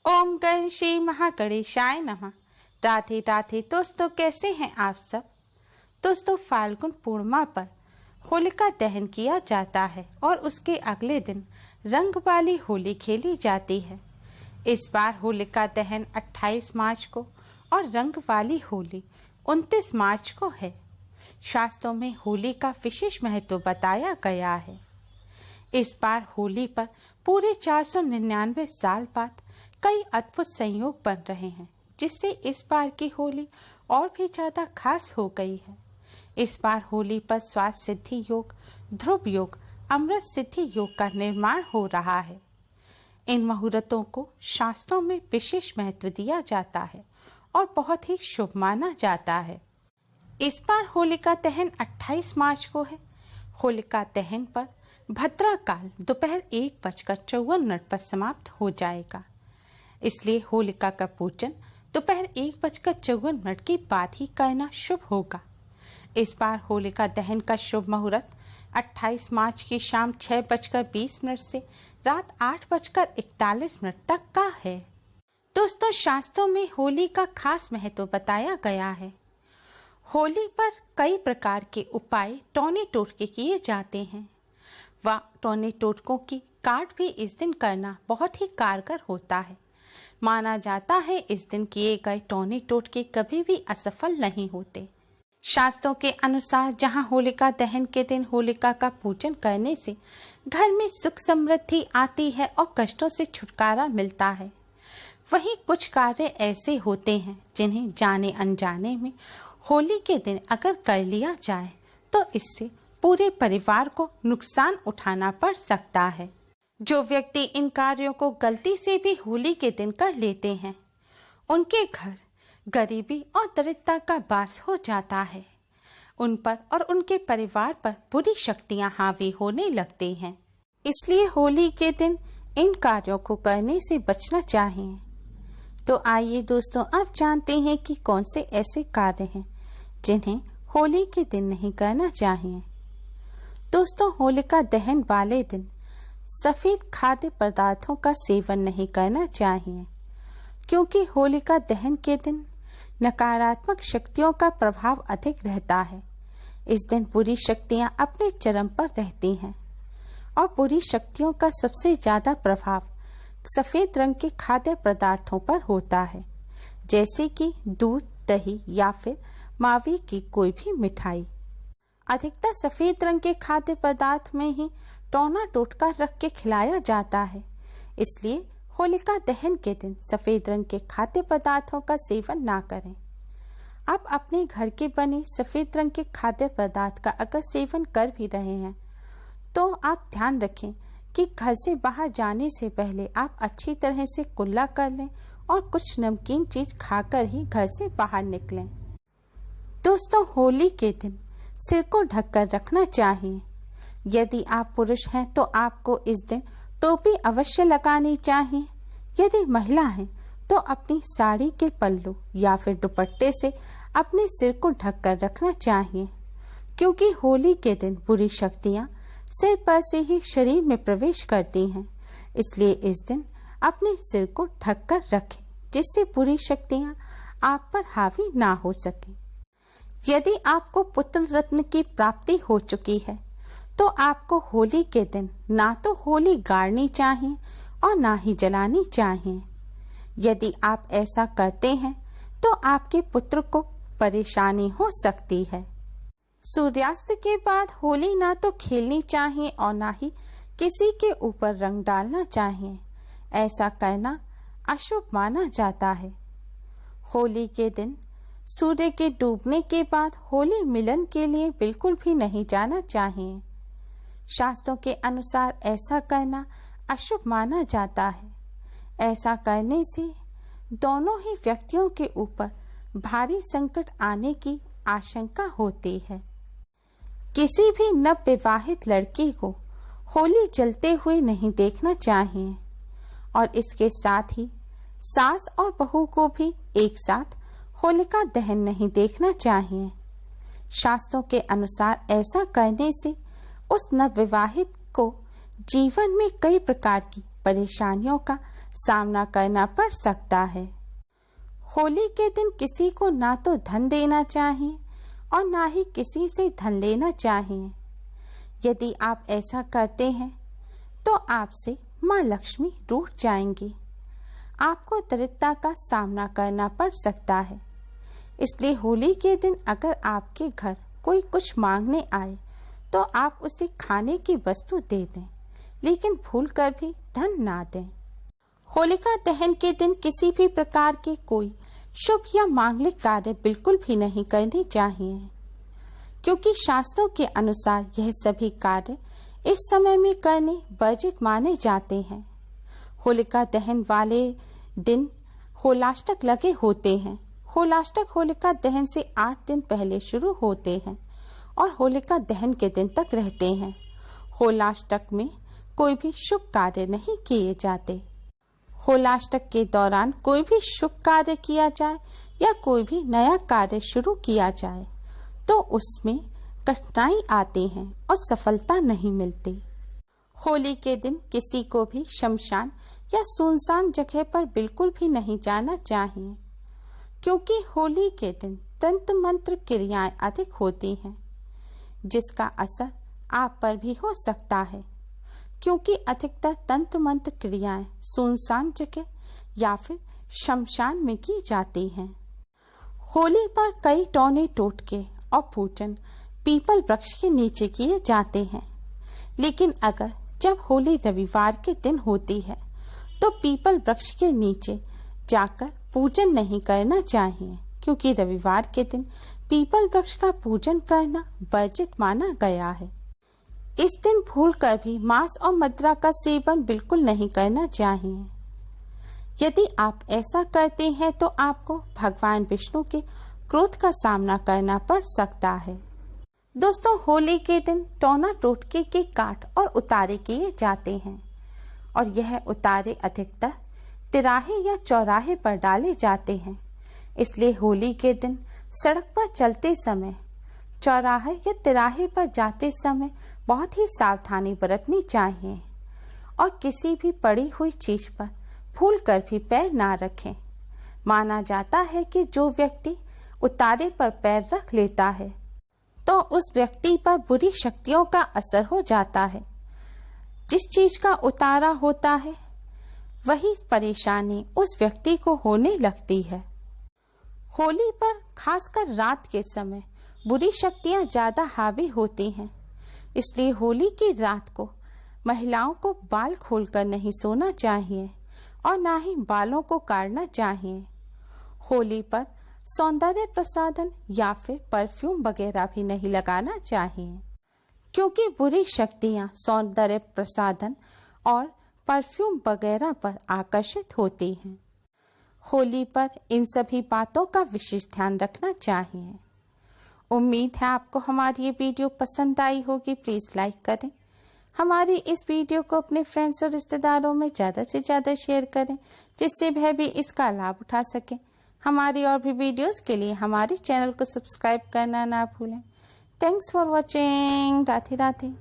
ओम गण श्री महागणेशाय नमः। राधे राधे दोस्तों, कैसे हैं आप सब। दोस्तों, फाल्गुन पूर्णिमा पर होलिका दहन किया जाता है और उसके अगले दिन रंग वाली होली खेली जाती है। इस बार होलिका दहन 28 मार्च को और रंग वाली होली 29 मार्च को है। शास्त्रों में होली का विशेष महत्व बताया गया है। इस बार होली पर पूरे 499 साल बाद कई अद्भुत संयोग बन रहे हैं, जिससे इस बार की होली और भी ज्यादा खास हो गई है। इस बार होली पर स्वास्थ्य सिद्धि योग, ध्रुव योग, अमृत सिद्धि योग का निर्माण हो रहा है। इन मुहूर्तों को शास्त्रों में विशेष महत्व दिया जाता है और बहुत ही शुभ माना जाता है। इस बार होलिका दहन 28 मार्च को है। होलिका दहन पर भद्रा काल दोपहर 1:54 पर समाप्त हो जाएगा। इसलिए होलिका का पूजन दोपहर 1:54 के बाद ही करना शुभ होगा। इस बार होलिका दहन का शुभ मुहूर्त 28 मार्च की शाम 6:20 से रात 8:41 तक का है। दोस्तों, शास्त्रों में होली का खास महत्व बताया गया है। होली पर कई प्रकार के उपाय टोने टोटके किए जाते हैं। व टोने टोटकों की काट भी इस दिन करना बहुत ही कारगर होता है। माना जाता है इस दिन किए गए टोने टोटके कभी भी असफल नहीं होते। शास्त्रों के अनुसार जहां होलिका दहन के दिन होलिका का पूजन करने से घर में सुख समृद्धि आती है और कष्टों से छुटकारा मिलता है, वहीं कुछ कार्य ऐसे होते हैं जिन्हें जाने अनजाने में होली के दिन अगर कर लिया जाए तो इससे पूरे परिवार को नुकसान उठाना पड़ सकता है। जो व्यक्ति इन कार्यों को गलती से भी होली के दिन कर लेते हैं, उनके घर गरीबी और दरिद्रता का वास हो जाता है। उन पर और उनके परिवार पर बुरी शक्तियां हावी होने लगती हैं। इसलिए होली के दिन इन कार्यों को करने से बचना चाहिए। तो आइए दोस्तों, अब जानते हैं कि कौन से ऐसे कार्य हैं जिन्हें होली के दिन नहीं करना चाहिए। दोस्तों, होलिका दहन वाले दिन सफेद खाद्य पदार्थों का सेवन नहीं करना चाहिए, क्योंकि होलिका दहन के दिन नकारात्मक शक्तियों का प्रभाव अधिक रहता है। इस दिन बुरी शक्तियां अपने चरम पर रहती हैं और बुरी शक्तियों का सबसे ज्यादा प्रभाव सफेद रंग के खाद्य पदार्थों पर होता है, जैसे कि दूध, दही या फिर मावे की कोई भी मिठाई। अधिकतर सफेद रंग के खाद्य पदार्थ में ही टोना टोटका रख के खिलाया जाता है। इसलिए होलिका दहन के दिन सफेद रंग के खाद्य पदार्थों का सेवन ना करें। आप अपने घर के बने सफेद रंग के खाद्य पदार्थ का अगर सेवन कर भी रहे हैं तो आप ध्यान रखें कि घर से बाहर जाने से पहले आप अच्छी तरह से कुल्ला कर लें और कुछ नमकीन चीज खाकर ही घर से बाहर निकलें। दोस्तों, होली के दिन सिर को ढककर रखना चाहिए। यदि आप पुरुष हैं तो आपको इस दिन टोपी अवश्य लगानी चाहिए। यदि महिला हैं तो अपनी साड़ी के पल्लू या फिर दुपट्टे से अपने सिर को ढककर रखना चाहिए, क्योंकि होली के दिन बुरी शक्तियां सिर पर से ही शरीर में प्रवेश करती हैं। इसलिए इस दिन अपने सिर को ढककर रखें, जिससे बुरी शक्तियां आप पर हावी ना हो सके। यदि आपको पुत्र रत्न की प्राप्ति हो चुकी है तो आपको होली के दिन ना तो होली गाड़नी चाहिए और ना ही जलानी चाहिए। यदि आप ऐसा करते हैं तो आपके पुत्र को परेशानी हो सकती है। सूर्यास्त के बाद होली ना तो खेलनी चाहिए और ना ही किसी के ऊपर रंग डालना चाहिए। ऐसा करना अशुभ माना जाता है। होली के दिन सूर्य के डूबने के बाद होली मिलन के लिए बिल्कुल भी नहीं जाना चाहिए। शास्त्रों के अनुसार ऐसा करना अशुभ माना जाता है। ऐसा करने से दोनों ही व्यक्तियों के ऊपर भारी संकट आने की आशंका होती है। किसी भी नवविवाहित लड़की को होली जलते हुए नहीं देखना चाहिए और इसके साथ ही सास और बहू को भी एक साथ होलिका दहन नहीं देखना चाहिए। शास्त्रों के अनुसार ऐसा करने से उस नवविवाहित को जीवन में कई प्रकार की परेशानियों का सामना करना पड़ सकता है। होली के दिन किसी को ना तो धन देना चाहिए और ना ही किसी से धन लेना चाहिए। यदि आप ऐसा करते हैं तो आपसे माँ लक्ष्मी रूठ जाएंगी। आपको दरिद्रता का सामना करना पड़ सकता है। इसलिए होली के दिन अगर आपके घर कोई कुछ मांगने आए तो आप उसे खाने की वस्तु दे दें, लेकिन भूलकर भी धन ना दें। होलिका दहन के दिन किसी भी प्रकार के कोई शुभ या मांगलिक कार्य बिल्कुल भी नहीं करने चाहिए, क्योंकि शास्त्रों के अनुसार यह सभी कार्य इस समय में करने वर्जित माने जाते हैं। होलिका दहन वाले दिन होलाष्टक लगे होते हैं। होलाष्टक होलिका दहन से 8 दिन पहले शुरू होते हैं और होलिका दहन के दिन तक रहते हैं। होलाष्टक में कोई भी शुभ कार्य नहीं किए जाते। होलाष्टक के दौरान कोई भी शुभ कार्य किया जाए या कोई भी नया कार्य शुरू किया जाए तो उसमें कठिनाई आती है और सफलता नहीं मिलती। होली के दिन किसी को भी शमशान या सुनसान जगह पर बिल्कुल भी नहीं जाना चाहिए, क्योंकि होली के दिन तंत्र मंत्र क्रियाएं अधिक होती हैं, जिसका असर आप पर भी हो सकता है, क्योंकि अधिकतर तंत्र मंत्र क्रियाएं सुनसान जगह या फिर शमशान में की जाती हैं। होली पर कई टोने टोटके और पूजन पीपल वृक्ष के नीचे किए जाते हैं, लेकिन अगर जब होली रविवार के दिन होती है तो पीपल वृक्ष के नीचे जाकर पूजन नहीं करना चाहिए, क्योंकि रविवार के दिन पीपल वृक्ष का पूजन करना वर्जित माना गया है। इस दिन भूलकर भी मांस और मदिरा का सेवन बिल्कुल नहीं करना चाहिए। यदि आप ऐसा करते हैं तो आपको भगवान विष्णु के क्रोध का सामना करना पड़ सकता है। दोस्तों, होली के दिन टोना टोटके के काट और उतारे किए जाते हैं और यह उतारे अधिकतर तिराहे या चौराहे पर डाले जाते हैं। इसलिए होली के दिन सड़क पर चलते समय, चौराहे या तिराहे पर जाते समय बहुत ही सावधानी बरतनी चाहिए और किसी भी पड़ी हुई चीज पर भूलकर भी पैर ना रखें। माना जाता है कि जो व्यक्ति उतारे पर पैर रख लेता है तो उस व्यक्ति पर बुरी शक्तियों का असर हो जाता है। जिस चीज का उतारा होता है वही परेशानी उस व्यक्ति को होने लगती है। होली पर खासकर रात के समय बुरी शक्तियां ज्यादा हावी होती हैं, इसलिए होली की रात को महिलाओं को बाल खोलकर नहीं सोना चाहिए और ना ही बालों को काटना चाहिए। होली पर सौंदर्य प्रसाधन या फिर परफ्यूम वगैरह भी नहीं लगाना चाहिए, क्योंकि बुरी शक्तियां सौंदर्य प्रसाधन और परफ्यूम वगैरह पर आकर्षित होती हैं। होली पर इन सभी बातों का विशेष ध्यान रखना चाहिए। उम्मीद है आपको हमारी ये वीडियो पसंद आई होगी। प्लीज़ लाइक करें। हमारी इस वीडियो को अपने फ्रेंड्स और रिश्तेदारों में ज़्यादा से ज़्यादा शेयर करें, जिससे वह भी इसका लाभ उठा सकें। हमारी और भी वीडियोस के लिए हमारे चैनल को सब्सक्राइब करना ना भूलें। Thanks for watching. Radhe Radhe.